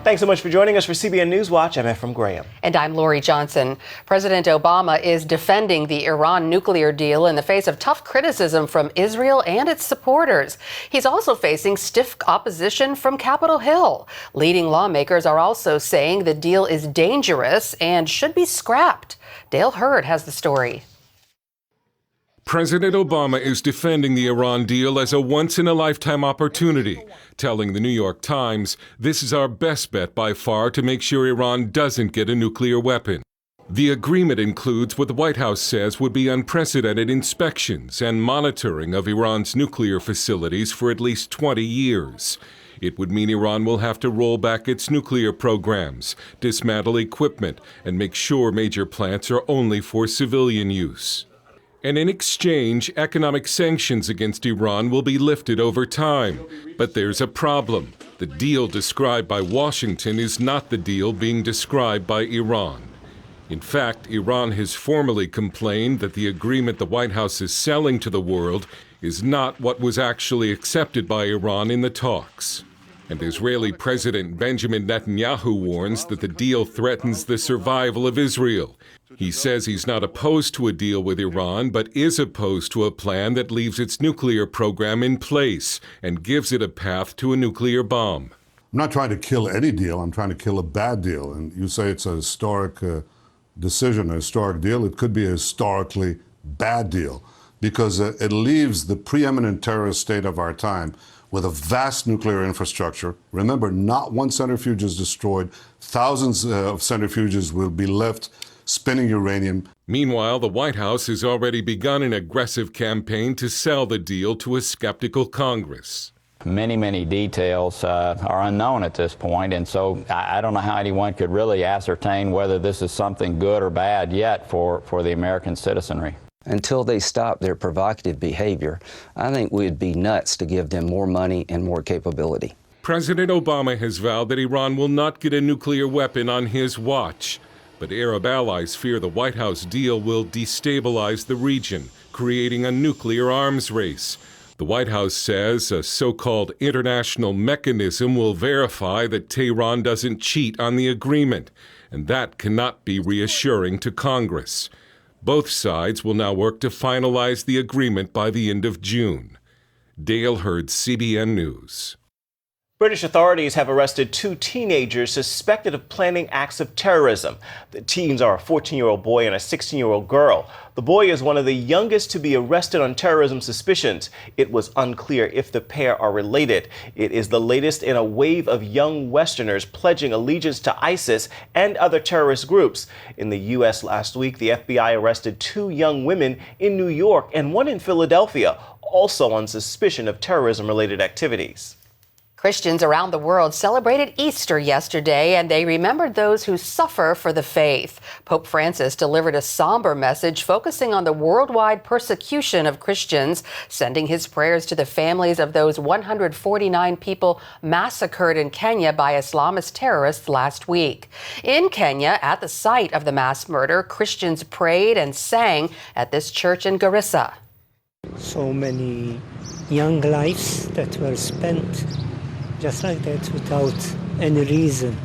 Thanks so much for joining us for CBN NewsWatch. I'm Ephraim Graham. And I'm Lori Johnson. President Obama is defending the Iran nuclear deal in the face of tough criticism from Israel and its supporters. He's also facing stiff opposition from Capitol Hill. Leading lawmakers are also saying the deal is dangerous and should be scrapped. Dale Hurd has the story. President Obama is defending the Iran deal as a once-in-a-lifetime opportunity, telling the New York Times, "This is our best bet by far to make sure Iran doesn't get a nuclear weapon." The agreement includes what the White House says would be unprecedented inspections and monitoring of Iran's nuclear facilities for at least 20 years. It would mean Iran will have to roll back its nuclear programs, dismantle equipment, and make sure major plants are only for civilian use. And in exchange, economic sanctions against Iran will be lifted over time. But there's a problem. The deal described by Washington is not the deal being described by Iran. In fact, Iran has formally complained that the agreement the White House is selling to the world is not what was actually accepted by Iran in the talks. And Israeli President Benjamin Netanyahu warns that the deal threatens the survival of Israel. He says he's not opposed to a deal with Iran, but is opposed to a plan that leaves its nuclear program in place and gives it a path to a nuclear bomb. I'm not trying to kill any deal. I'm trying to kill a bad deal. And you say it's a historic decision, a historic deal. It could be a historically bad deal because it leaves the preeminent terrorist state of our time with a vast nuclear infrastructure. Remember, not one centrifuge is destroyed. Thousands of centrifuges will be left spinning uranium. Meanwhile, the White House has already begun an aggressive campaign to sell the deal to a skeptical Congress. Many details are unknown at this point, and so I don't know how anyone could really ascertain whether this is something good or bad yet for the American citizenry. Until they stop their provocative behavior, I think we'd be nuts to give them more money and more capability. President Obama has vowed that Iran will not get a nuclear weapon on his watch. But Arab allies fear the White House deal will destabilize the region, creating a nuclear arms race. The White House says a so-called international mechanism will verify that Tehran doesn't cheat on the agreement, and that cannot be reassuring to Congress. Both sides will now work to finalize the agreement by the end of June. Dale Hurd, CBN News. British authorities have arrested two teenagers suspected of planning acts of terrorism. The teens are a 14-year-old boy and a 16-year-old girl. The boy is one of the youngest to be arrested on terrorism suspicions. It was unclear if the pair are related. It is the latest in a wave of young Westerners pledging allegiance to ISIS and other terrorist groups. In the U.S. last week, the FBI arrested two young women in New York and one in Philadelphia, also on suspicion of terrorism-related activities. Christians around the world celebrated Easter yesterday, and they remembered those who suffer for the faith. Pope Francis delivered a somber message focusing on the worldwide persecution of Christians, sending his prayers to the families of those 149 people massacred in Kenya by Islamist terrorists last week. In Kenya, at the site of the mass murder, Christians prayed and sang at this church in Garissa. So many young lives that were spent just like that without any reason.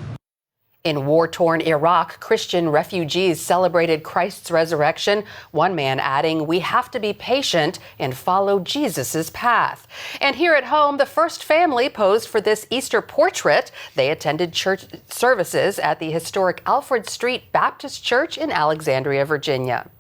In war-torn Iraq, Christian refugees celebrated Christ's resurrection, one man adding, "We have to be patient and follow Jesus' path." And here at home, the first family posed for this Easter portrait. They attended church services at the historic Alfred Street Baptist Church in Alexandria, Virginia.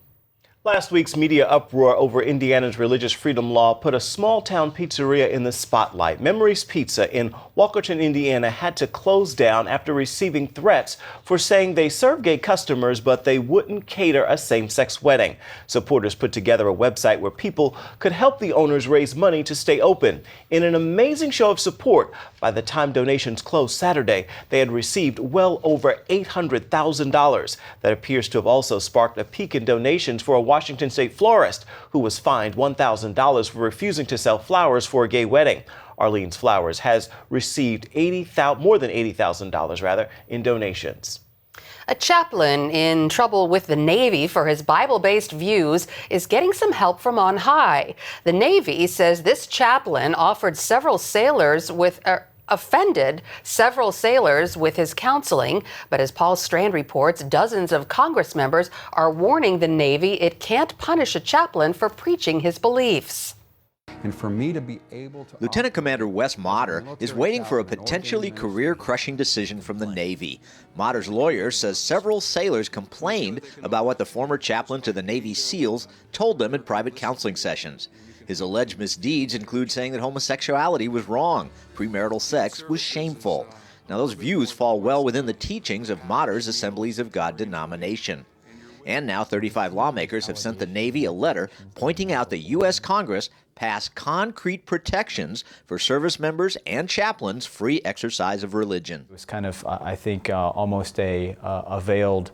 Last week's media uproar over Indiana's religious freedom law put a small-town pizzeria in the spotlight. Memories Pizza in Walkerton, Indiana, had to close down after receiving threats for saying they serve gay customers, but they wouldn't cater a same-sex wedding. Supporters put together a website where people could help the owners raise money to stay open. In an amazing show of support, by the time donations closed Saturday, they had received well over $800,000. That appears to have also sparked a peak in donations for a Washington state florist who was fined $1,000 for refusing to sell flowers for a gay wedding. Arlene's Flowers has received more than $80,000 in donations. A chaplain in trouble with the Navy for his Bible-based views is getting some help from on high. The Navy says this chaplain offered several sailors with offended several sailors with his counseling. But as Paul Strand reports, dozens of Congress members are warning the Navy it can't punish a chaplain for preaching his beliefs. And for me to be able to... Lieutenant Commander Wes Motter is waiting for a potentially career-crushing decision from the Navy. Motter's lawyer says several sailors complained about what the former chaplain to the Navy SEALs told them at private counseling sessions. His alleged misdeeds include saying that homosexuality was wrong, premarital sex was shameful. Now, those views fall well within the teachings of Motter's Assemblies of God denomination. And now 35 lawmakers have sent the Navy a letter pointing out the U.S. Congress passed concrete protections for service members and chaplains' free exercise of religion. It was kind of, I think, almost a veiled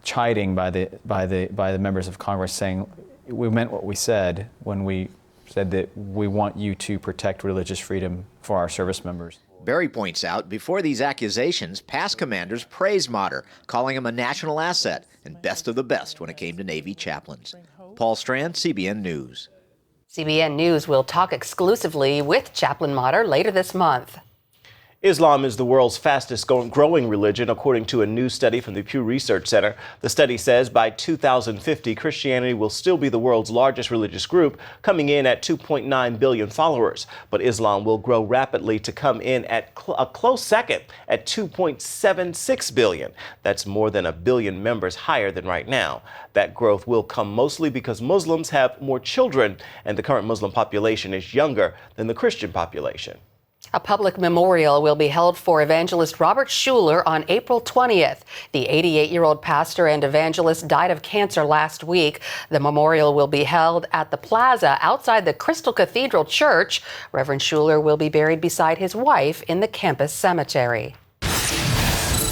chiding by the members of Congress, saying we meant what we said when we said that we want you to protect religious freedom for our service members. Barry points out, before these accusations, past commanders praised Motter, calling him a national asset and best of the best when it came to Navy chaplains. Paul Strand, CBN News. CBN News will talk exclusively with Chaplain Motter later this month. Islam is the world's fastest growing religion, according to a new study from the Pew Research Center. The study says by 2050, Christianity will still be the world's largest religious group, coming in at 2.9 billion followers. But Islam will grow rapidly to come in at a close second at 2.76 billion. That's more than 1 billion members higher than right now. That growth will come mostly because Muslims have more children, and the current Muslim population is younger than the Christian population. A public memorial will be held for evangelist Robert Schuller on April 20th. The 88-year-old pastor and evangelist died of cancer last week. The memorial will be held at the plaza outside the Crystal Cathedral Church. Reverend Schuller will be buried beside his wife in the campus cemetery.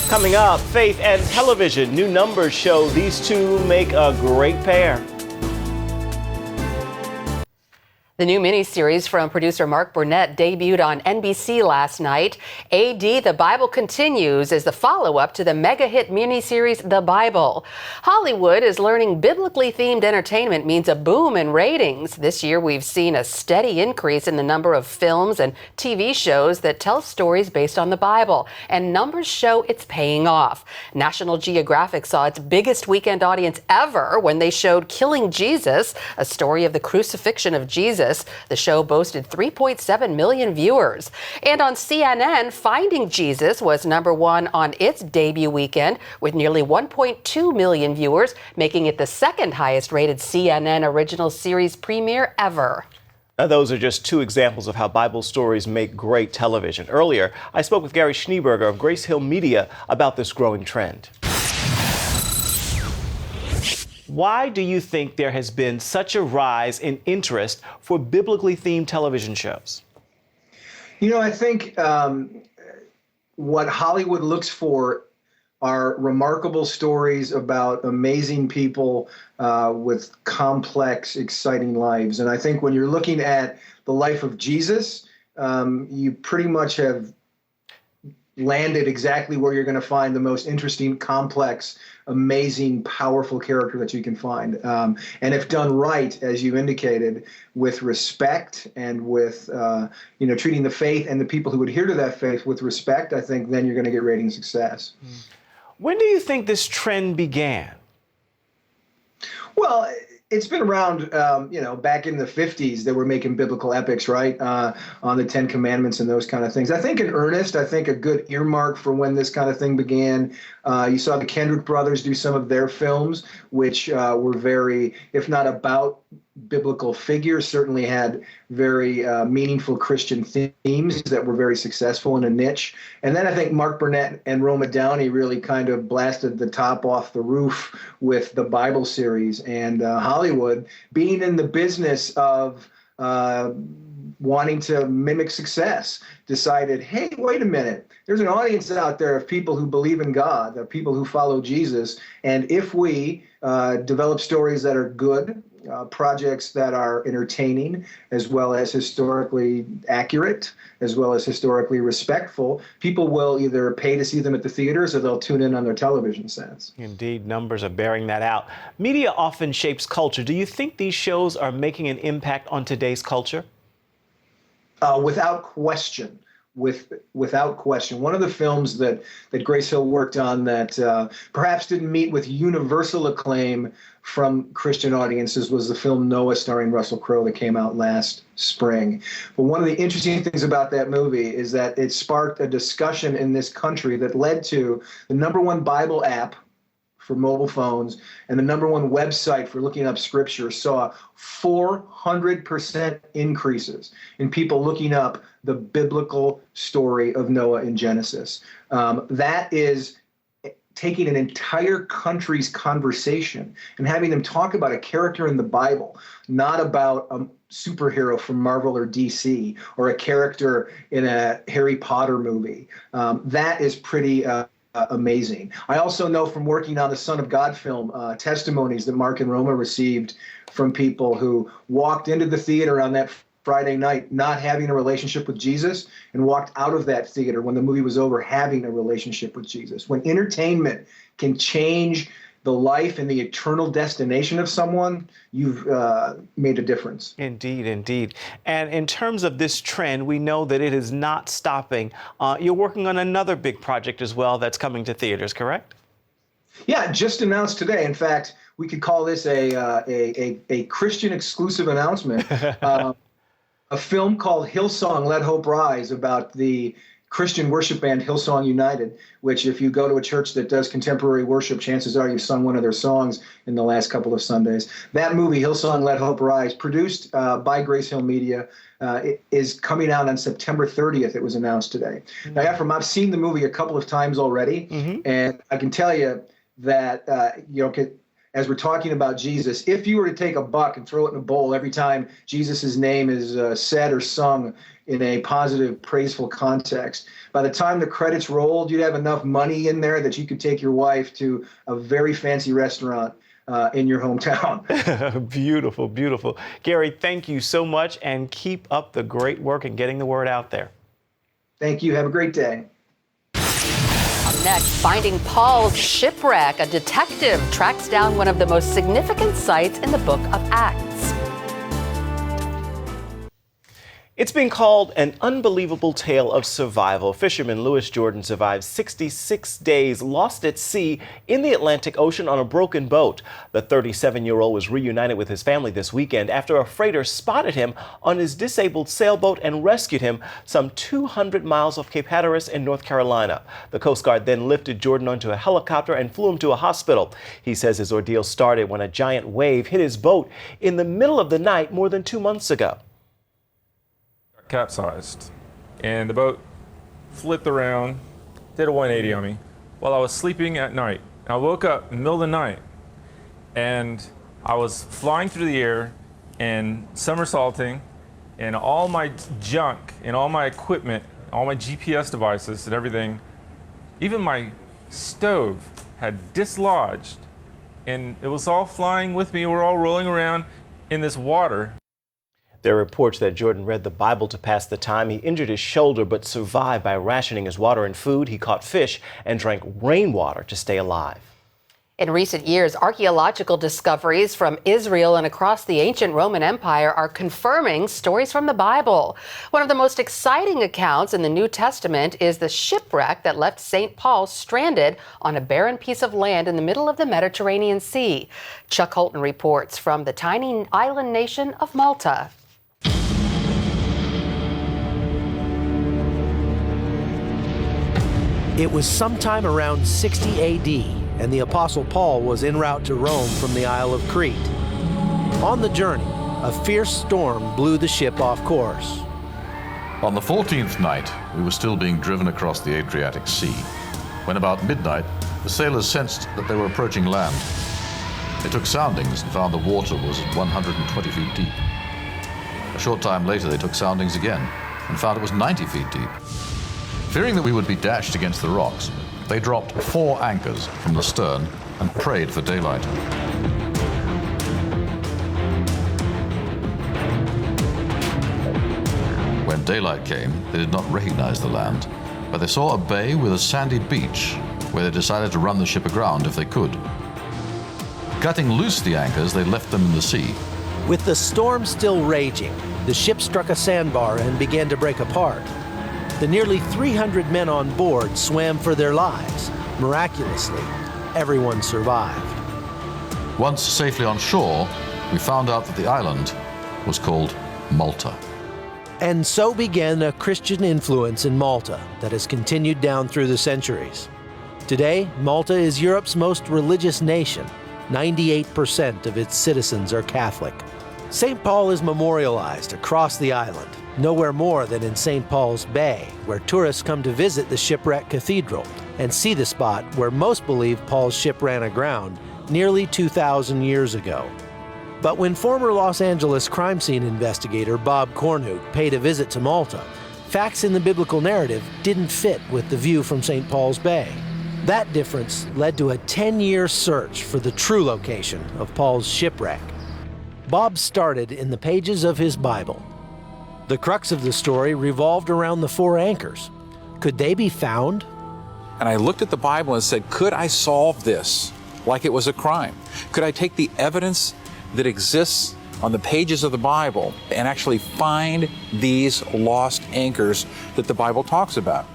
Coming up, faith and television. New numbers show these two make a great pair. The new miniseries from producer Mark Burnett debuted on NBC last night. A.D. The Bible Continues is the follow-up to the mega-hit miniseries The Bible. Hollywood is learning biblically themed entertainment means a boom in ratings. This year, we've seen a steady increase in the number of films and TV shows that tell stories based on the Bible, and numbers show it's paying off. National Geographic saw its biggest weekend audience ever when they showed Killing Jesus, a story of the crucifixion of Jesus. The show boasted 3.7 million viewers. And on CNN, Finding Jesus was #1 on its debut weekend with nearly 1.2 million viewers, making it the second highest rated CNN original series premiere ever. Now, those are just two examples of how Bible stories make great television. Earlier, I spoke with Gary Schneeberger of Grace Hill Media about this growing trend. Why do you think there has been such a rise in interest for biblically themed television shows? You know, I think what Hollywood looks for are remarkable stories about amazing people with complex, exciting lives. And I think when you're looking at the life of Jesus, you pretty much have landed exactly where you're going to find the most interesting, complex, amazing, powerful character that you can find. And if done right, as you indicated, with respect and with, treating the faith and the people who adhere to that faith with respect, I think then you're going to get rating success. When do you think this trend began? Well, it's been around, back in the 50s they were making biblical epics, right, on the Ten Commandments and those kind of things. I think in earnest, I think a good earmark for when this kind of thing began, you saw the Kendrick brothers do some of their films, which were very, if not about biblical figures, certainly had very meaningful Christian themes that were very successful in a niche. And then I think Mark Burnett and Roma Downey really kind of blasted the top off the roof with the Bible series. And Hollywood, being in the business of wanting to mimic success, decided, hey, wait a minute, there's an audience out there of people who believe in God, of people who follow Jesus. And if we develop stories that are good, projects that are entertaining, as well as historically accurate, as well as historically respectful, people will either pay to see them at the theaters or they'll tune in on their television sets. Indeed, numbers are bearing that out. Media often shapes culture. Do you think these shows are making an impact on today's culture? Without question. Without question. One of the films that Grace Hill worked on that perhaps didn't meet with universal acclaim from Christian audiences was the film Noah, starring Russell Crowe, that came out last spring. But one of the interesting things about that movie is that it sparked a discussion in this country that led to the #1 Bible app for mobile phones and the #1 website for looking up scripture saw 400% increases in people looking up the biblical story of Noah in Genesis. That is taking an entire country's conversation and having them talk about a character in the Bible, not about a superhero from Marvel or DC or a character in a Harry Potter movie. That is pretty amazing. I also know from working on the Son of God film, testimonies that Mark and Roma received from people who walked into the theater on that Friday night not having a relationship with Jesus and walked out of that theater when the movie was over having a relationship with Jesus. When entertainment can change the life and the eternal destination of someone, you've made a difference. Indeed, indeed. And in terms of this trend, we know that it is not stopping. You're working on another big project as well that's coming to theaters, correct? Yeah, just announced today. In fact, we could call this a Christian exclusive announcement. A film called Hillsong, Let Hope Rise, about the Christian worship band Hillsong United, which if you go to a church that does contemporary worship, chances are you've sung one of their songs in the last couple of Sundays. That movie, Hillsong, Let Hope Rise, produced by Grace Hill Media, it is coming out on September 30th. It was announced today. Now, Ephraim, I've seen the movie a couple of times already, and I can tell you that, as we're talking about Jesus, if you were to take a buck and throw it in a bowl every time Jesus' name is said or sung in a positive, praiseful context, by the time the credits rolled, you'd have enough money in there that you could take your wife to a very fancy restaurant in your hometown. Beautiful, beautiful. Gary, thank you so much, and keep up the great work in getting the word out there. Thank you. Have a great day. Next, finding Paul's shipwreck. A detective tracks down one of the most significant sites in the book of Acts. It's been called an unbelievable tale of survival. Fisherman Louis Jordan survived 66 days lost at sea in the Atlantic Ocean on a broken boat. The 37-year-old was reunited with his family this weekend after a freighter spotted him on his disabled sailboat and rescued him some 200 miles off Cape Hatteras in North Carolina. The Coast Guard then lifted Jordan onto a helicopter and flew him to a hospital. He says his ordeal started when a giant wave hit his boat in the middle of the night more than 2 months ago. Capsized, and the boat flipped around, did a 180 on me while I was sleeping at night. I woke up in the middle of the night and I was flying through the air and somersaulting, and all my junk and all my equipment, all my GPS devices and everything, even my stove had dislodged, and it was all flying with me. We're all rolling around in this water. There are reports that Jordan read the Bible to pass the time. He injured his shoulder but survived by rationing his water and food. He caught fish and drank rainwater to stay alive. In recent years, archaeological discoveries from Israel and across the ancient Roman Empire are confirming stories from the Bible. One of the most exciting accounts in the New Testament is the shipwreck that left St. Paul stranded on a barren piece of land in the middle of the Mediterranean Sea. Chuck Holton reports from the tiny island nation of Malta. It was sometime around 60 AD, and the Apostle Paul was en route to Rome from the Isle of Crete. On the journey, a fierce storm blew the ship off course. On the 14th night, we were still being driven across the Adriatic Sea, when about midnight, the sailors sensed that they were approaching land. They took soundings and found the water was 120 feet deep. A short time later, they took soundings again and found it was 90 feet deep. Fearing that we would be dashed against the rocks, they dropped 4 anchors from the stern and prayed for daylight. When daylight came, they did not recognize the land, but they saw a bay with a sandy beach where they decided to run the ship aground if they could. Cutting loose the anchors, they left them in the sea, With the storm still raging, the ship struck a sandbar and began to break apart. The nearly 300 men on board swam for their lives. Miraculously, everyone survived. Once safely on shore, we found out that the island was called Malta. And so began a Christian influence in Malta that has continued down through the centuries. Today, Malta is Europe's most religious nation. 98% of its citizens are Catholic. St. Paul is memorialized across the island, nowhere more than in St. Paul's Bay, where tourists come to visit the Shipwreck Cathedral and see the spot where most believe Paul's ship ran aground nearly 2,000 years ago. But when former Los Angeles crime scene investigator Bob Cornuke paid a visit to Malta, facts in the biblical narrative didn't fit with the view from St. Paul's Bay. That difference led to a 10-year search for the true location of Paul's shipwreck. Bob started in the pages of his Bible. The crux of the story revolved around the 4 anchors. Could they be found? And I looked at the Bible and said, could I solve this like it was a crime? Could I take the evidence that exists on the pages of the Bible and actually find these lost anchors that the Bible talks about?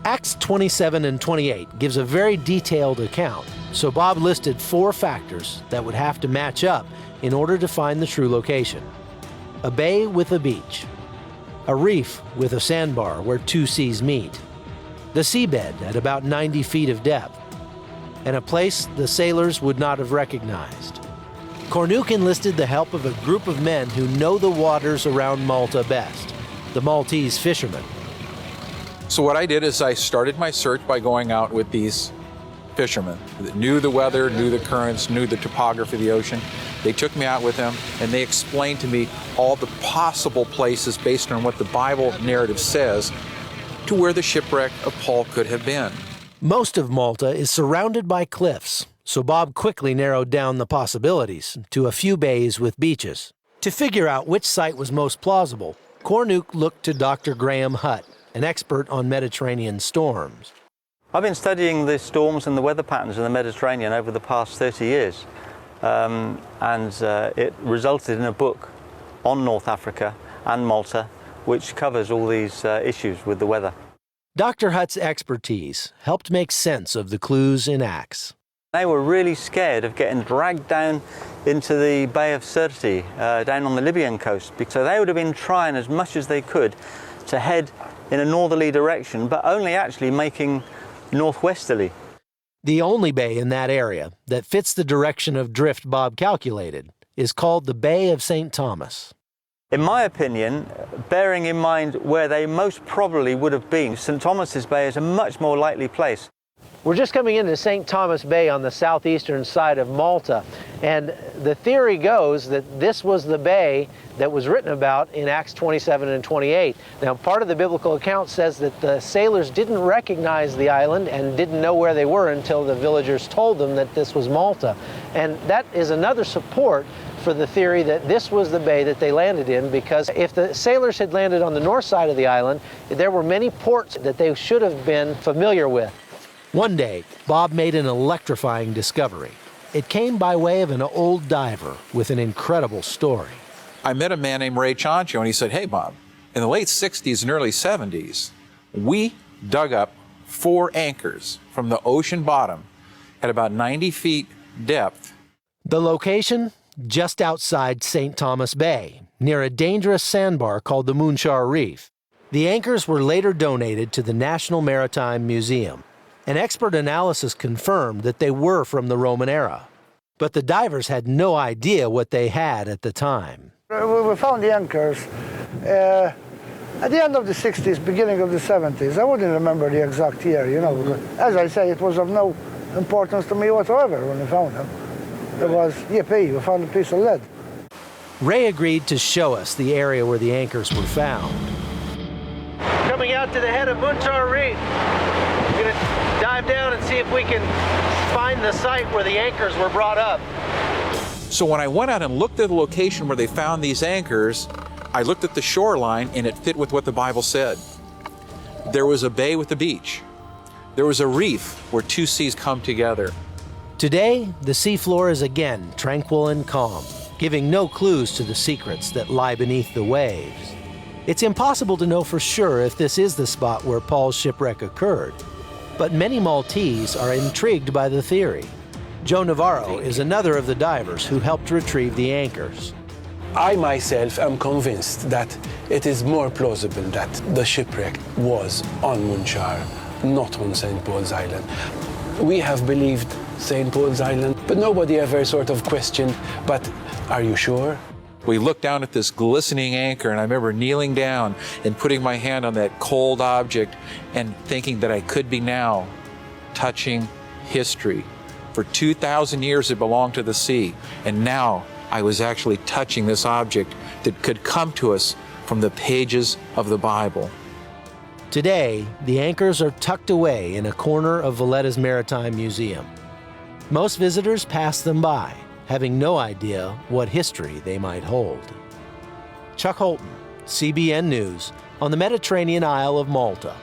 Acts 27 and 28 gives a very detailed account, so Bob listed 4 factors that would have to match up in order to find the true location. A bay with a beach, a reef with a sandbar where 2 seas meet, the seabed at about 90 feet of depth, and a place the sailors would not have recognized. Cornuke enlisted the help of a group of men who know the waters around Malta best, the Maltese fishermen. So what I did is I started my search by going out with these fishermen that knew the weather, knew the currents, knew the topography of the ocean. They took me out with them and they explained to me all the possible places based on what the Bible narrative says to where the shipwreck of Paul could have been. Most of Malta is surrounded by cliffs, so Bob quickly narrowed down the possibilities to a few bays with beaches. To figure out which site was most plausible, Cornuke looked to Dr. Graham Hutt, an expert on Mediterranean storms. I've been studying the storms and the weather patterns in the Mediterranean over the past 30 years. It resulted in a book on North Africa and Malta, which covers all these issues with the weather. Dr. Hutt's expertise helped make sense of the clues in Acts. They were really scared of getting dragged down into the Bay of Sirte, down on the Libyan coast, so they would have been trying as much as they could to head in a northerly direction, but only actually making northwesterly. The only bay in that area that fits the direction of drift Bob calculated is called the Bay of St. Thomas. In my opinion, bearing in mind where they most probably would have been, St. Thomas's Bay is a much more likely place. We're just coming into St. Thomas Bay on the southeastern side of Malta, and the theory goes that this was the bay that was written about in Acts 27 and 28. Now, part of the biblical account says that the sailors didn't recognize the island and didn't know where they were until the villagers told them that this was Malta. And that is another support for the theory that this was the bay that they landed in, because if the sailors had landed on the north side of the island, there were many ports that they should have been familiar with. One day, Bob made an electrifying discovery. It came by way of an old diver with an incredible story. I met a man named Ray Chancho, and he said, hey, Bob, in the late 60s and early 70s, we dug up 4 anchors from the ocean bottom at about 90 feet depth. The location? Just outside St. Thomas Bay, near a dangerous sandbar called the Munchar Reef. The anchors were later donated to the National Maritime Museum. An expert analysis confirmed that they were from the Roman era. But the divers had no idea what they had at the time. We found the anchors at the end of the 60s, beginning of the 70s. I wouldn't remember the exact year, you know. As I say, it was of no importance to me whatsoever when we found them. It was, yippee, we found a piece of lead. Ray agreed to show us the area where the anchors were found. Coming out to the head of Munchar Reef. We're going to dive down and see if we can find the site where the anchors were brought up. So when I went out and looked at the location where they found these anchors, I looked at the shoreline and it fit with what the Bible said. There was a bay with a beach. There was a reef where 2 seas come together. Today, the seafloor is again tranquil and calm. giving no clues to the secrets that lie beneath the waves. It's impossible to know for sure if this is the spot where Paul's shipwreck occurred, but many Maltese are intrigued by the theory. Joe Navarro is another of the divers who helped retrieve the anchors. I myself am convinced that it is more plausible that the shipwreck was on Munchar, not on St. Paul's Island. We have believed St. Paul's Island, but nobody ever sort of questioned, but are you sure? We looked down at this glistening anchor, and I remember kneeling down and putting my hand on that cold object and thinking that I could be now touching history. For 2,000 years it belonged to the sea, and now I was actually touching this object that could come to us from the pages of the Bible. Today, the anchors are tucked away in a corner of Valletta's Maritime Museum. Most visitors pass them by, having no idea what history they might hold. Chuck Holton, CBN News, on the Mediterranean Isle of Malta.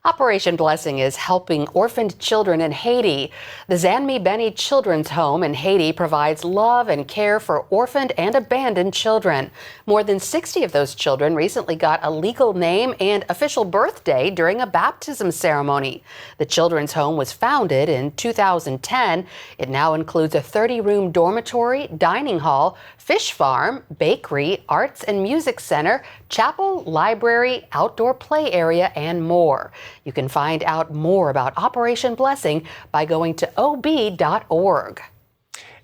Operation Blessing is helping orphaned children in Haiti. The Zanmi Beni Children's Home in Haiti provides love and care for orphaned and abandoned children. More than 60 of those children recently got a legal name and official birthday during a baptism ceremony. The Children's Home was founded in 2010. It now includes a 30-room dormitory, dining hall, fish farm, bakery, arts and music center, chapel, library, outdoor play area, and more. You can find out more about Operation Blessing by going to ob.org.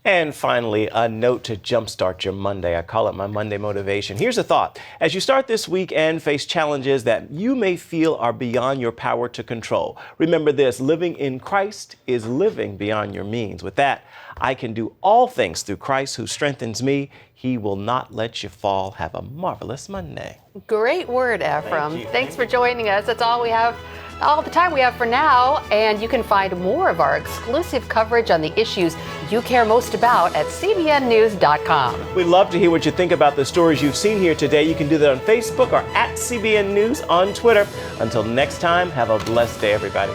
And finally, a note to jumpstart your Monday. I call it my Monday motivation. Here's a thought. As you start this week and face challenges that you may feel are beyond your power to control, remember this: living in Christ is living beyond your means. With that, I can do all things through Christ who strengthens me. He will not let you fall. Have a marvelous Monday. Great word, Ephraim. Thanks for joining us. That's all the time we have for now. And you can find more of our exclusive coverage on the issues you care most about at cbnnews.com. We'd love to hear what you think about the stories you've seen here today. You can do that on Facebook or at CBN News on Twitter. Until next time, have a blessed day, everybody.